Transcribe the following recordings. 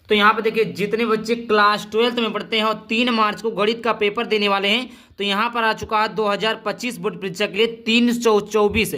तो यहाँ पर देखिए जितने बच्चे क्लास 12th में पढ़ते हैं और 3 मार्च को गणित का पेपर देने वाले हैं, तो यहाँ पर आ चुका है 2025 बोर्ड परीक्षा के लिए 324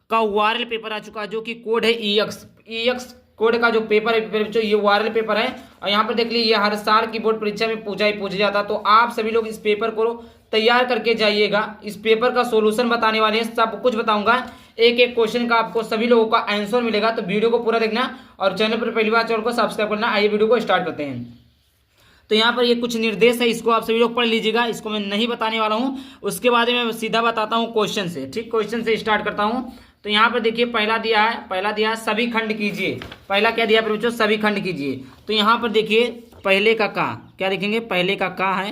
का वायरल पेपर आ चुका है, जो कि कोड है ईएक्स कोड का जो पेपर है बच्चों, ये वायरल पेपर है। और यहाँ पर देख लीजिए, ये हर साल की बोर्ड परीक्षा में पूछा जाता है। तो आप सभी लोग इस पेपर को तैयार करके जाइएगा। इस पेपर का सोल्यूशन बताने वाले हैं, सब कुछ बताऊंगा, एक एक क्वेश्चन का आपको सभी लोगों का आंसर मिलेगा। तो वीडियो को पूरा देखना और चैनल पर पहली बार चैनल को सब्सक्राइब करना। आइए वीडियो को स्टार्ट करते हैं। तो यहाँ पर ये कुछ निर्देश है, इसको आप सभी लोग पढ़ लीजिएगा, इसको मैं नहीं बताने वाला हूँ। उसके बाद मैं सीधा बताता हूँ क्वेश्चन से। ठीक, क्वेश्चन से स्टार्ट करता हूँ। तो यहाँ पर देखिए पहला दिया है सभी खंड कीजिए। पहला क्या दिया बच्चों, सभी खंड कीजिए। तो यहाँ पर देखिए पहले का क्या देखेंगे, पहले का है।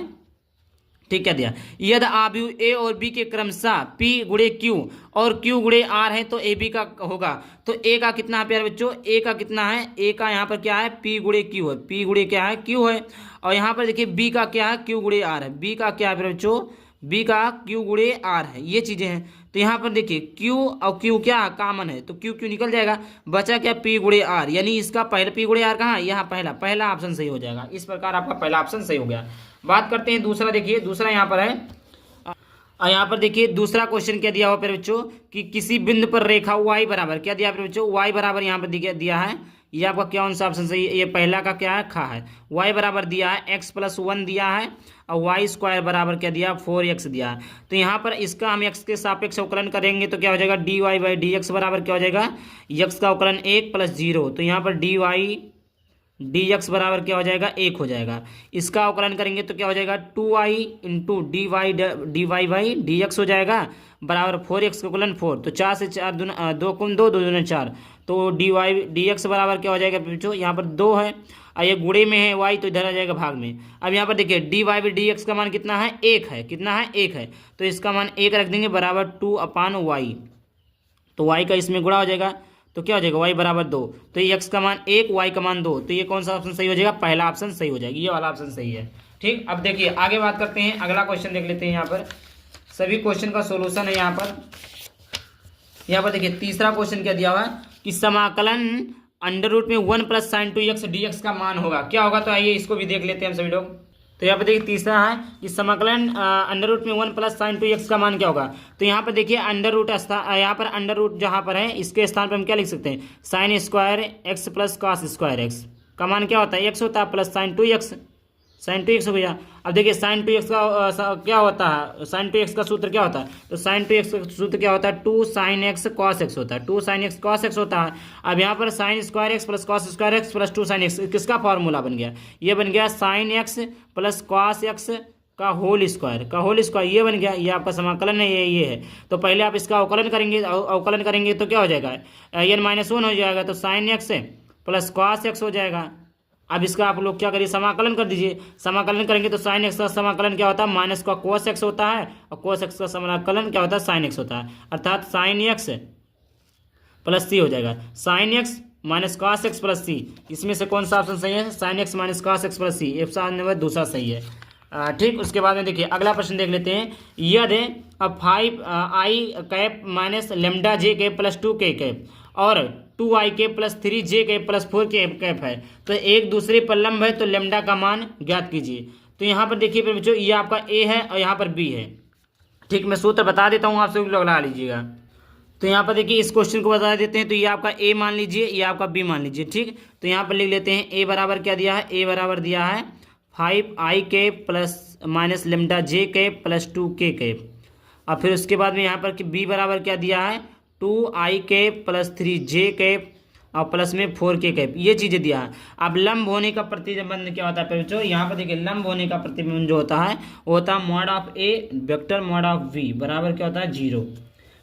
ठीक, क्या दिया, यदि आव्यूह ए और बी के क्रमशः पी गुणे क्यू और क्यू गुणे आर है तो ए बी का होगा। तो ए का कितना है प्यारे बच्चों, ए का कितना है, ए का यहाँ पर क्या है, पी गुणे क्यू है, पी गुणे क्या है, क्यू है। और यहाँ पर देखिए बी का क्या है, क्यू गुणे आर है, बी का क्या है प्यारे बच्चों, बी का क्यू गुणे आर है। ये चीजें हैं। तो यहाँ पर देखिए क्यू और क्यू क्या कॉमन है, तो क्यू क्यू निकल जाएगा, बचा क्या, पी गुणे आर। यानी इसका पहला पी गुणे आर कहाँ है, यहाँ पहला ऑप्शन सही हो जाएगा। इस प्रकार आपका पहला ऑप्शन सही हो गया। बात करते हैं दूसरा। देखिए दूसरा यहाँ पर है, और यहाँ पर देखिए दूसरा क्वेश्चन क्या दिया हुआ फिर बच्चों कि किसी बिंदु पर रेखा y बराबर, क्या दिया फिर बच्चों, y बराबर यहाँ पर दिया है। ये आपका क्या कौन सा ऑप्शन सही है, ये पहला का क्या है, खा है। y बराबर दिया है x+1 दिया है, और y² बराबर क्या दिया, 4x दिया है। तो यहाँ पर इसका हम x के सापेक्ष अवकलन करेंगे तो क्या हो जाएगा, dy/dx बराबर क्या हो जाएगा, x का अवकलन 1 + 0। तो यहाँ पर dx बराबर क्या हो जाएगा, 1 हो जाएगा। इसका अवकलन करेंगे तो क्या हो जाएगा, 2y इंटू dy/dx हो जाएगा बराबर 4x का अवकलन 4। तो 4 से 4 2 × 2 2 दूना 4। तो dy/dx बराबर क्या हो जाएगा बच्चों, यहाँ पर 2 है, और ये गुणे में है y, तो इधर आ जाएगा भाग में। अब यहाँ पर देखिए dy/dx का मान कितना है, 1 है, कितना है, 1 है। तो इसका मान 1 रख देंगे बराबर 2/y। तो y का इसमें गुणा हो जाएगा, तो क्या हो जाएगा, y बराबर 2। तो ये x का मान 1, y का मान 2। तो ये कौन सा ऑप्शन सही हो जाएगा, पहला ऑप्शन सही हो जाएगा, ये वाला ऑप्शन सही है। ठीक, अब देखिए आगे बात करते हैं, अगला क्वेश्चन देख लेते हैं। यहाँ पर सभी क्वेश्चन का सोल्यूशन है। यहाँ पर देखिए तीसरा क्वेश्चन क्या दिया हुआ है कि समाकलन √1 + sin 2x dx का मान होगा, क्या होगा। तो आइए इसको भी देख लेते हैं हम सभी लोग। तो यहाँ पर देखिए तीसरा है कि समाकलन √1 + sin 2x का मान क्या होगा। तो यहाँ पर देखिए यहाँ पर अंडर रूट जहाँ पर है, इसके स्थान पर हम क्या लिख सकते हैं, sin² x + cos² x का मान क्या होता है, x होता है, प्लस sin 2x हो गया। अब देखिए sin 2x का क्या होता है, sin 2x का सूत्र क्या होता है, तो sin 2x का सूत्र क्या होता है, 2 sin x cos x होता है, 2 sin x cos x होता है। अब यहाँ पर sin² x + cos² x + 2 sin x किसका फॉर्मूला बन गया, ये बन गया sin x + cos x का होल स्क्वायर, ये बन गया। ये आपका समाकलन है, ये है। तो पहले आप इसका अवकलन करेंगे तो क्या हो जाएगा, n-1 हो जाएगा। तो sin x + cos x हो जाएगा। अब इसका आप लोग क्या करिए, समाकलन कर दीजिए। समाकलन करेंगे तो sin x का समाकलन क्या होता है, माइनस का cos x होता है, और cos x का समाकलन क्या होता है, sin x होता है। अर्थात sin x + c हो जाएगा, sin x - cos x + c। इसमें से कौन सा ऑप्शन सही है, sin x - cos x + c, option number दूसरा सही है। ठीक, उसके बाद में देखिए अगला प्रश्न देख लेते हैं। यदि 5i cap - λj + 2k cap और 2ik + 3j + 4k कैप है, तो एक दूसरे पर लंब है, तो लेमडा का मान ज्ञात कीजिए। तो यहाँ पर देखिए बच्चों, ये आपका a है और यहाँ पर b है। ठीक, मैं सूत्र बता देता हूँ, आप सभी लोग लगा लीजिएगा। तो यहाँ पर देखिए इस क्वेश्चन को बता देते हैं। तो ये आपका a मान लीजिए, ये आपका b मान लीजिए। ठीक, तो यहाँ पर लिख लेते हैं a बराबर क्या दिया है, a बराबर दिया है 5ik + -λj + 2k कैप। और फिर उसके बाद में यहाँ पर b बराबर क्या दिया है, 2ik + 3j कैप और प्लस में 4k कैप, ये चीज़ें दिया है। अब लंब होने का प्रतिबंध क्या होता है बच्चों, यहाँ पर देखिए लंब होने का प्रतिबंध जो होता है वो होता है mod of a vector mod of v बराबर क्या होता है, 0।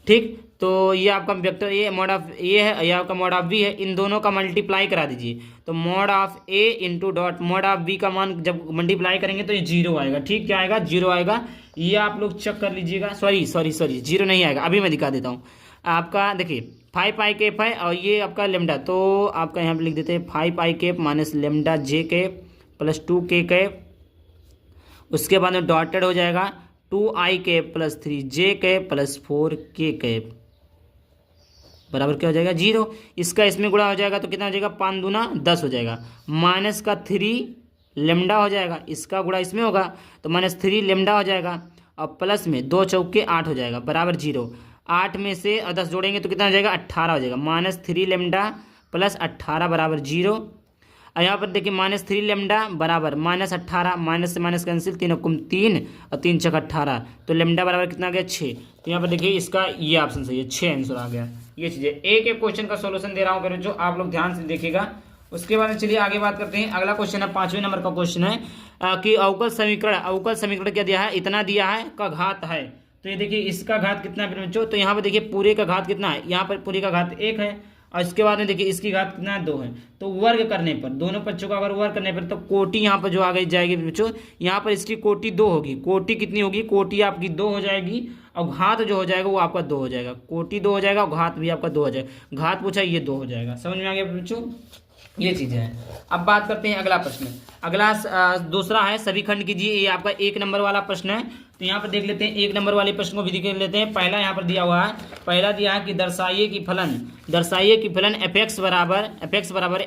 ठीक, तो ये आपका vector A mod of a है, यह आपका mod ऑफ v है, इन दोनों का मल्टीप्लाई करा दीजिए। तो mod of a into dot mod of v का मान जब मल्टीप्लाई करेंगे तो ये 0 आएगा। ठीक, क्या आएगा, 0 आएगा। ये आप लोग चेक कर लीजिएगा। सॉरी 0 नहीं आएगा, अभी मैं दिखा देता हूँ। आपका देखिए 5i कैप है और ये आपका लेमडा, तो आपका यहाँ पे लिख देते हैं 5i cap - λj cap + 2k cap. उसके बाद में डॉटेड हो जाएगा 2i cap + 3j cap + 4k cap बराबर क्या हो जाएगा 0। इसका इसमें गुणा हो जाएगा तो कितना हो जाएगा 5 दूना 10 हो जाएगा। माइनस का 3 लेमडा हो जाएगा, इसका गुणा इसमें होगा तो -3 लेमडा हो जाएगा। और प्लस में 2 चौके 8 हो जाएगा बराबर 0। 8 में से 10 जोड़ेंगे तो कितना हो जाएगा 18 हो जाएगा। -3 लेमडा प्लस 18 बराबर 0। और यहाँ पर देखिए -3 लेमडा बराबर -18, माइनस से माइनस कैंसिल, 3 हुकुम 3 और 3 छक 18, तो लेमडा बराबर कितना आ गया 6। तो यहाँ पर देखिए इसका ये ऑप्शन सही है, 6 आंसर आ गया। ये चीज़ है, एक एक क्वेश्चन का सोल्यूशन दे रहा हूँ फिर जो आप लोग ध्यान से देखिएगा। उसके बाद चलिए आगे बात करते हैं। अगला क्वेश्चन है 5वें नंबर का क्वेश्चन है कि अवकल समीकरण क्या दिया है, इतना दिया है का घात है। तो ये देखिए इसका घात कितना है बच्चों, तो यहाँ पर देखिए पूरे का घात कितना है, यहाँ पर पूरे का घात 1 है और इसके बाद में देखिए इसकी घात कितना है 2 है। तो वर्ग करने पर दोनों पक्षों का अगर वर्ग करने पर तो कोटि यहाँ पर जो आ गई जाएगी बच्चों, यहाँ पर इसकी कोटि 2 होगी। कोटि कितनी होगी, कोटि आपकी 2 हो जाएगी और घात जो हो जाएगा वो आपका 2 हो जाएगा। कोटि 2 हो जाएगा और घात भी आपका 2 हो जाएगा। घात पूछा ये 2 हो जाएगा। समझ में आ गया बच्चों, ये चीजें हैं। अब बात करते हैं अगला प्रश्न। अगला दूसरा है सभी खंड कीजिए, ये आपका 1 नंबर वाला प्रश्न है। तो यहाँ पर देख लेते हैं 1 नंबर वाले प्रश्न को भी देख लेते हैं। पहला यहाँ पर दिया हुआ है, पहला दिया है कि दर्शाइए कि फलन fx बराबर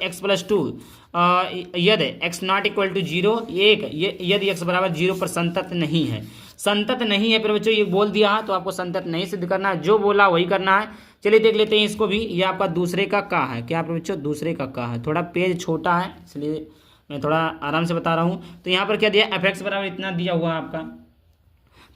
x प्लस 2 यदि x नॉट इक्वल टू 0 यदि x बराबर 0 पर संतत नहीं है। संतत नहीं है फिर बच्चों ये बोल दिया है तो आपको संतत नहीं सिद्ध करना है, जो बोला वही करना है। चलिए देख लेते हैं इसको भी। ये आपका दूसरे का है, क्या बच्चों दूसरे का है। थोड़ा पेज छोटा है इसलिए मैं थोड़ा आराम से बता रहा हूँ। तो यहाँ पर क्या दिया, fx बराबर इतना दिया हुआ है आपका,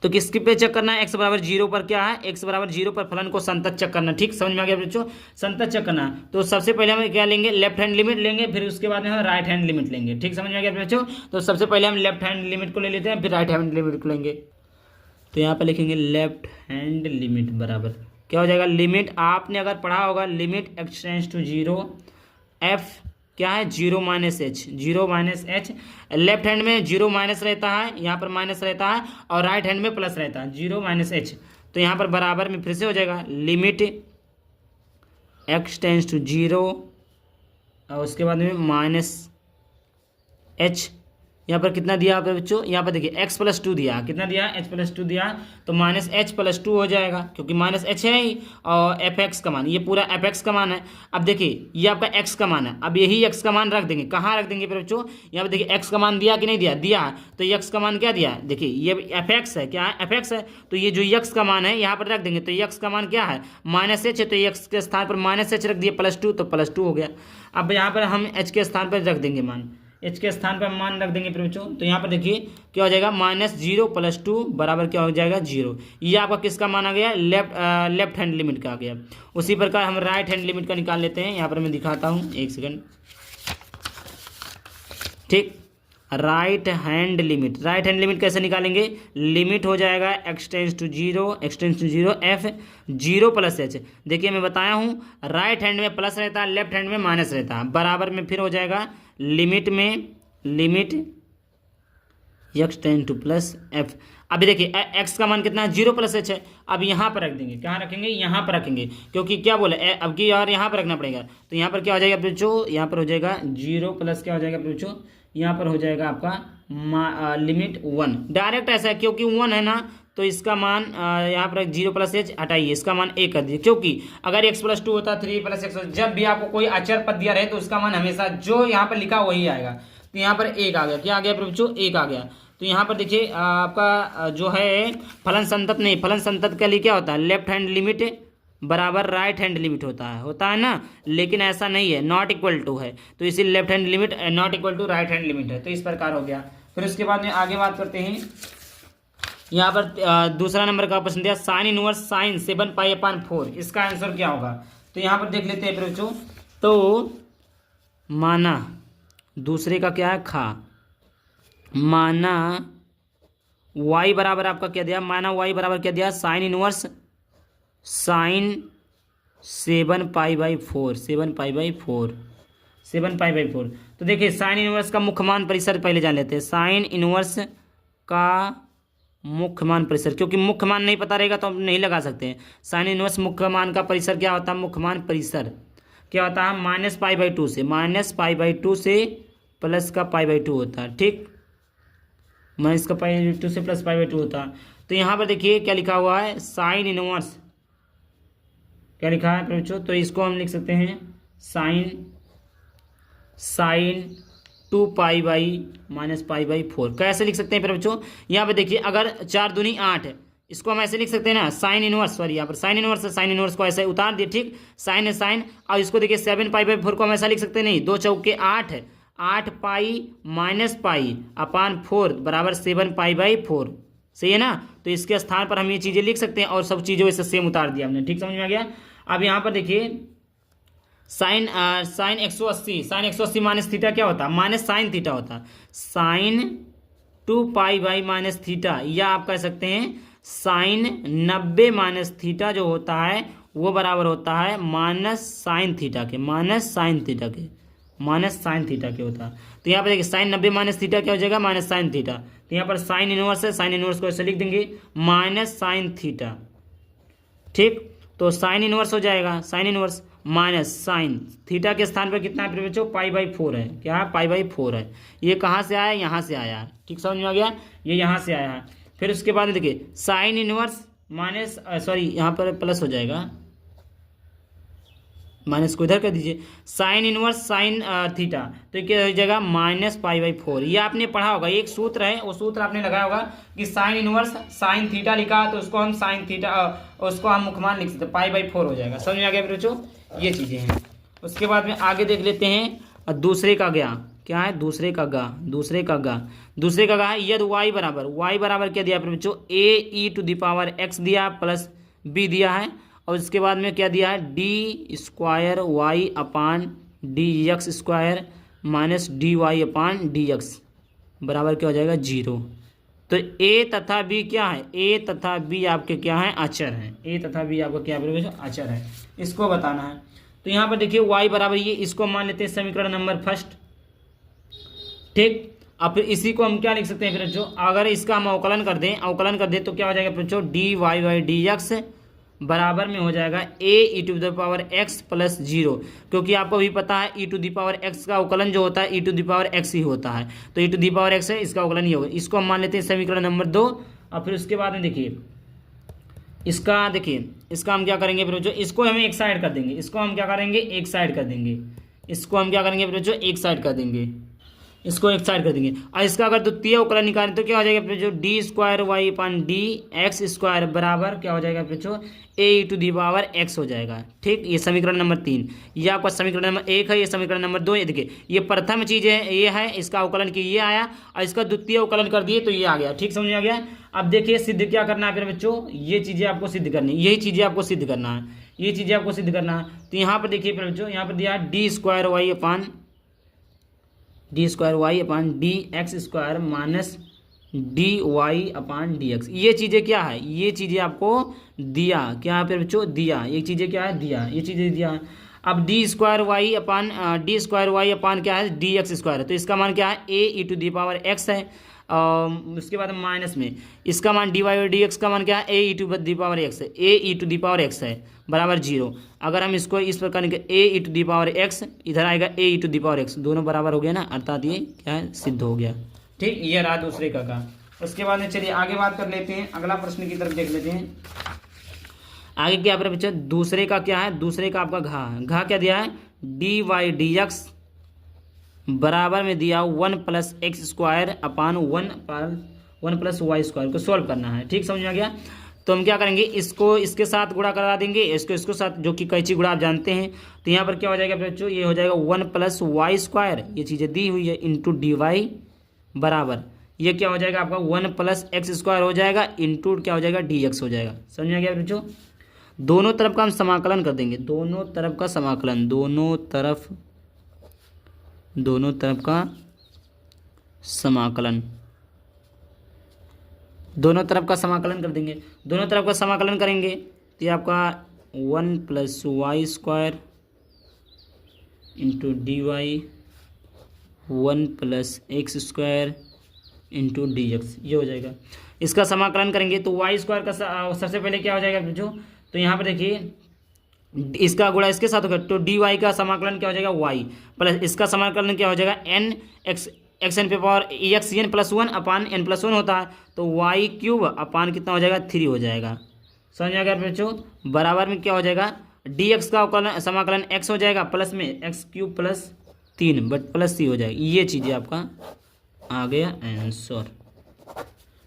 तो किसके पे चेक करना है, x बराबर 0 पर क्या है, x बराबर 0 पर फलन को संतत चेक करना। ठीक, समझ में आ गया बच्चों, संतत चेक करना। तो सबसे पहले हम क्या लेंगे, लेफ्ट हैंड लिमिट लेंगे, फिर उसके बाद में हम राइट हैंड लिमिट लेंगे। ठीक, समझ में आ गया बच्चों। तो सबसे पहले हम लेफ्ट हैंड लिमिट को ले लेते हैं, फिर राइट हैंड लिमिट को लेंगे। तो यहाँ पर लिखेंगे लेफ्ट हैंड लिमिट बराबर क्या हो जाएगा, लिमिट आपने अगर पढ़ा होगा limit x tends to 0 f क्या है 0 माइनस एच। लेफ्ट हैंड में 0 माइनस रहता है, यहाँ पर माइनस रहता है, और राइट हैंड में प्लस रहता है 0 माइनस एच। तो यहाँ पर बराबर में फिर से हो जाएगा लिमिट x टेंड्स टू 0 और उसके बाद में माइनस एच। यहाँ पर कितना दिया आपने बच्चों, यहाँ पर देखिए x प्लस 2 दिया, कितना दिया h प्लस 2 दिया, तो माइनस एच प्लस 2 हो जाएगा क्योंकि माइनस एच है ही, और fx का मान, ये पूरा fx का मान है। अब देखिए ये आपका x का मान है, अब यही x का मान रख देंगे, कहाँ रख देंगे बच्चों, यहाँ पर देखिए x का मान दिया कि नहीं दिया, दिया। तो x का मान क्या दिया, देखिए ये fx है, क्या है fx है, तो ये जो x का मान है यहाँ पर रख देंगे। तो x का मान क्या है माइनस एच है, तो x के स्थान पर माइनस एच रख दिया, प्लस 2 तो प्लस 2 हो गया। अब यहाँ पर हम h के स्थान पर रख देंगे मान, h के स्थान पर मान रख देंगे फिर बच्चों। तो यहाँ पर देखिए क्या हो जाएगा -0 + 2 बराबर क्या हो जाएगा 0। ये आपका किसका मान आ गया, लेफ्ट हैंड लिमिट का आ गया। उसी प्रकार हम राइट हैंड लिमिट का निकाल लेते हैं। यहाँ पर मैं दिखाता हूँ, एक सेकंड। ठीक, राइट हैंड लिमिट कैसे निकालेंगे, लिमिट हो जाएगा x tends to 0 f 0 + h। देखिए मैं बताया हूँ राइट हैंड में प्लस रहता है, लेफ्ट हैंड में माइनस रहता है, बराबर में फिर हो जाएगा limit x tend two plus f। अभी देखिए x का मान कितना है 0 + h है। अब यहाँ पर रख देंगे, कहाँ रखेंगे, यहाँ पर रखेंगे, क्योंकि क्या बोले अब की यार यहाँ पर रखना पड़ेगा। तो यहाँ पर क्या हो जाएगा बच्चों, यहाँ पर हो जाएगा 0 + क्या हो जाएगा बच्चों, यहाँ पर हो जाएगा आपका लिमिट 1। डायरेक्ट ऐसा है क्योंकि 1 है ना, तो इसका मान यहाँ पर 0 + h हटाइए, इसका मान 1 कर दीजिए। क्योंकि अगर x + 2 होता 3 + x, जब भी आपको कोई अचर पद दिया रहे तो उसका मान हमेशा जो यहाँ पर लिखा वही आएगा। तो यहाँ पर 1 आ गया, क्या आ गया बच्चों, 1 आ गया। तो यहाँ पर देखिए आपका जो है फलन संतत नहीं, फलन संतत के लिए क्या होता है, लेफ्ट हैंड लिमिट बराबर राइट हैंड लिमिट होता है ना, लेकिन ऐसा नहीं है, नॉट इक्वल टू है, तो इसी left hand limit not equal to right hand limit है। तो इस प्रकार हो गया। फिर उसके बाद में आगे बात करते हैं। यहाँ पर दूसरा नंबर का प्रश्न दिया साइन इनवर्स साइन 7π/4, इसका आंसर क्या होगा। तो यहाँ पर देख लेते हैं बच्चों। तो माना दूसरे का क्या है खा, माना y बराबर आपका क्या दिया, माना y बराबर क्या दिया, साइन इनवर्स साइन 7π/4। तो देखिए साइन इनवर्स का मुख्य मान परिसर पहले जान लेते हैं। साइन इनवर्स का मुख्य मान परिसर, क्योंकि मुख्य मान नहीं पता रहेगा तो हम नहीं लगा सकते हैं। साइन इनवर्स मुख्य मान का परिसर क्या होता है, मुख्य मान परिसर क्या होता है, -π/2 से प्लस का π/2 होता है। ठीक, माइनस का π/2 से प्लस π/2 होता है। तो यहाँ पर देखिए क्या लिखा हुआ है, साइन इनवर्स क्या लिखा है बच्चों, तो इसको हम लिख सकते हैं साइन 2 पाई/-पाई/4। कैसे लिख सकते हैं फिर बच्चों, यहाँ पे देखिए अगर 4 दूनी 8 है, इसको हम ऐसे लिख सकते हैं ना, साइन इनवर्स, सॉरी यहाँ पर साइन इनवर्स है, साइन इनवर्स को ऐसे उतार दिए, ठीक, साइन है साइन। और इसको देखिए 7 पाई/4 को हम ऐसा लिख सकते हैं, नहीं, 2 चौके 8 है, 8 पाई-पाई/4 बराबर 7 पाई/4, सही है ना। तो इसके स्थान पर हम ये चीज़ें लिख सकते हैं और सब चीज़ें वैसे सेम उतार दिया हमने, ठीक, समझ में आ गया। अब यहाँ पर देखिए साइन 180 माइनस थीटा क्या होता है, माइनस साइन थीटा होता है, साइन 2 पाई/-थीटा, या आप कह सकते हैं साइन 90 माइनस थीटा जो होता है वो बराबर होता है माइनस साइन थीटा के होता है। तो यहाँ पर देखिए साइन 90 माइनस थीटा क्या हो जाएगा, माइनस साइन थीटा। तो यहाँ पर साइन इनवर्स है, साइन इनवर्स को ऐसे लिख देंगे माइनस साइन थीटा, ठीक। तो साइन इनवर्स हो जाएगा, sine inverse minus sine theta के स्थान पर कितना है बच्चों, पाई/4 है, क्या है, पाई/4 है। ये कहाँ से आया है, यहाँ से आया है, ठीक, समझ में आ गया, ये यहाँ से आया है। फिर उसके बाद देखिए साइन इनवर्स माइनस, सॉरी यहाँ पर प्लस हो जाएगा, माइनस को इधर कर दीजिए, साइन इनवर्स साइन थीटा, तो क्या हो जाएगा माइनस पाई/4। ये आपने पढ़ा होगा, एक सूत्र है, वो सूत्र आपने लगाया होगा कि साइन इनवर्स साइन थीटा लिखा तो उसको हम साइन थीटा, उसको हम मुख्यमान लिख सकते हैं, पाई/4 हो जाएगा, समझ में आ गया बच्चों, ये चीज़ें हैं। उसके बाद में आगे देख लेते हैं दूसरे का ज्ञा, क्या है, दूसरे का गा है, यदि y बराबर क्या दिया बच्चों, ae⁴ दिया प्लस b दिया है, और इसके बाद में क्या दिया है, d² माइनस dy/dx बराबर क्या हो जाएगा 0। तो a तथा b क्या है, a तथा b आपके क्या है, अचर है, a तथा b आपका क्या अचर है, इसको बताना है। तो यहाँ पर देखिए y बराबर ये, इसको मान लेते हैं समीकरण नंबर फर्स्ट, ठीक। अब फिर इसी को हम क्या लिख सकते हैं फिर बच्चों, अगर इसका हम अवकलन कर दें तो क्या हो जाएगा बच्चों, dy/dx बराबर में हो जाएगा ae⁴x प्लस 0, क्योंकि आपको भी पता है e⁴x का अवकलन जो होता है e⁴x ही होता है, तो e⁴x है, इसका अवकलन ये होगा। इसको हम मान लेते हैं समीकरण नंबर 2। और फिर उसके बाद में देखिए इसका हम क्या करेंगे फिर बच्चों, इसको हम एक साइड कर देंगे, इसको हम क्या करेंगे, एक साइड कर देंगे, इसको एक साइड कर देंगे। और इसका अगर द्वितीय अवकलन निकालें तो क्या हो जाएगा जो d²y/dx² बराबर क्या हो जाएगा बच्चों, ae⁴x हो जाएगा, ठीक। ये समीकरण नंबर 3, ये आपका समीकरण नंबर 1 है, ये समीकरण नंबर 2। ये देखिए ये प्रथम चीज़ है, ये है इसका अवकलन की, ये आया, और इसका द्वितीय अवकलन कर दिए तो ये आ गया, ठीक, समझ में आ गया। अब देखिए सिद्ध क्या करना है फिर बच्चों, ये चीज़ें आपको सिद्ध करनी, यही चीज़ें आपको सिद्ध करना है, तो यहाँ पर देखिए फिर बच्चों, यहाँ पर दिया d²y/dx² माइनस dy/dx। ये चीज़ें क्या है, ये चीज़ें आपको दिया, क्या है फिर बच्चों, दिया, ये चीज़ें क्या है, दिया, ये चीज़ें दिया। अब d² क्या है, dx² है, तो इसका मान क्या है, ae⁴x है। उसके बाद माइनस में इसका मान dy/dx का मान क्या है, ae⁴x है, बराबर 0। अगर हम इसको इस प्रकार ae⁴x, इधर आएगा ae⁴x, दोनों बराबर हो गया ना, अर्थात ये क्या है, सिद्ध हो गया, ठीक। ये रहा दूसरे का। उसके बाद में चलिए आगे बात कर लेते हैं, अगला प्रश्न की तरफ देख लेते हैं। आगे क्या पर बच्चा, दूसरे का क्या है, दूसरे का आपका घा क्या दिया है, dy/dx बराबर में दिया 1 + x² अपान 1 + y² को सॉल्व करना है, ठीक, समझ में आ गया। तो हम क्या करेंगे, इसको इसके साथ गुणा करा देंगे, इसको साथ, जो कि कैची गुणा आप जानते हैं। तो यहाँ पर क्या हो जाएगा बच्चों, ये हो जाएगा 1 + y², ये चीज़ें दी हुई है, इंटू dy बराबर, ये क्या हो जाएगा आपका 1 + x² हो जाएगा, इंटू क्या हो जाएगा, dx हो जाएगा, समझ में आ गया बच्चों। दोनों तरफ का हम समाकलन कर देंगे, दोनों तरफ का समाकलन कर देंगे। दोनों तरफ का समाकलन करेंगे तो ये आपका 1 + y² into dy, 1 + x² into dx, ये हो जाएगा। इसका समाकलन करेंगे तो y² का सबसे पहले क्या हो जाएगा बच्चों, तो यहाँ पर देखिए इसका गुणा इसके साथ होगा, तो dy का समाकलन क्या हो जाएगा, y प्लस इसका समाकलन क्या हो जाएगा, xn + 1 अपान n+1 होता है, तो y³ अपान कितना हो जाएगा, 3 हो जाएगा, समझ में आ गया बच्चों। बराबर में क्या हो जाएगा, dx का समाकलन x हो जाएगा प्लस में x³ plus 3 but plus c हो जाएगी। ये चीज़ें आपका आ गया आंसर,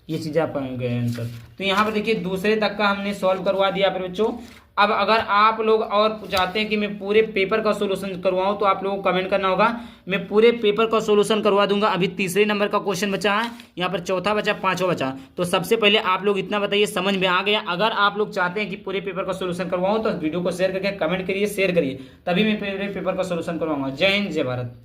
ये चीज़ें आपका आ गया आंसर। तो यहाँ पर देखिए दूसरे तक का हमने सॉल्व करवा दिया पर बच्चों। अब अगर आप लोग और चाहते हैं कि मैं पूरे पेपर का सॉल्यूशन करवाऊं तो आप लोगों को कमेंट करना होगा, मैं पूरे पेपर का सॉल्यूशन करवा दूंगा। अभी तीसरे नंबर का क्वेश्चन बचा है, यहाँ पर चौथा बचा, पांचवा बचा। तो सबसे पहले आप लोग इतना बताइए समझ में आ गया। अगर आप लोग चाहते हैं कि पूरे पेपर का सॉल्यूशन करवाऊं तो वीडियो को शेयर करके कमेंट करिए, शेयर करिए, तभी मैं पूरे पेपर का सॉल्यूशन करवाऊंगा। जय हिंद, जय भारत।